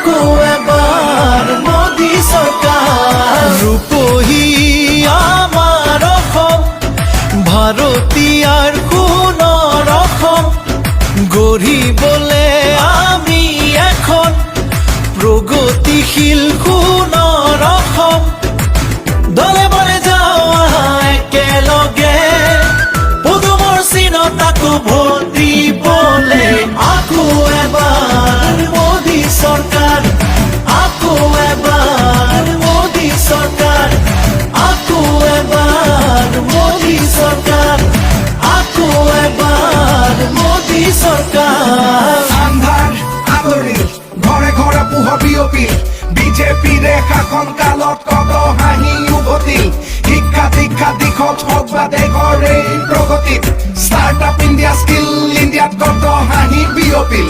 আকো এবাৰ মোদী চৰকাৰ ৰূপহী আমাৰ অসম ভাৰতীয়াৰ সোণৰ অসম গঢ়িবলে আমি এখন প্ৰগতিশীল সোণৰ অসম দলে বলে যাওঁ আহা একেলগে পদুমৰ চিনত আকৌ ভোট দিবলে আকৌ এবাৰ মোদী চৰকাৰ আকৌ এবাৰ মোদী চৰকাৰ আকৌ এবাৰ মোদী চৰকাৰ আকৌ এবাৰ মোদী চৰকাৰ আন্ধাৰ আদৰি ঘৰে ঘৰে পোহৰ বিয়পি বিজেপিৰে শাসন কালত কত হাঁহি উভতি শিক্ষা দীক্ষা দিশত হওক বা দেশৰ এই প্ৰগতিত ষ্টাৰ্ট আপ ইণ্ডিয়া স্কিল ইণ্ডিয়াত কত হাঁহি বিয়পিল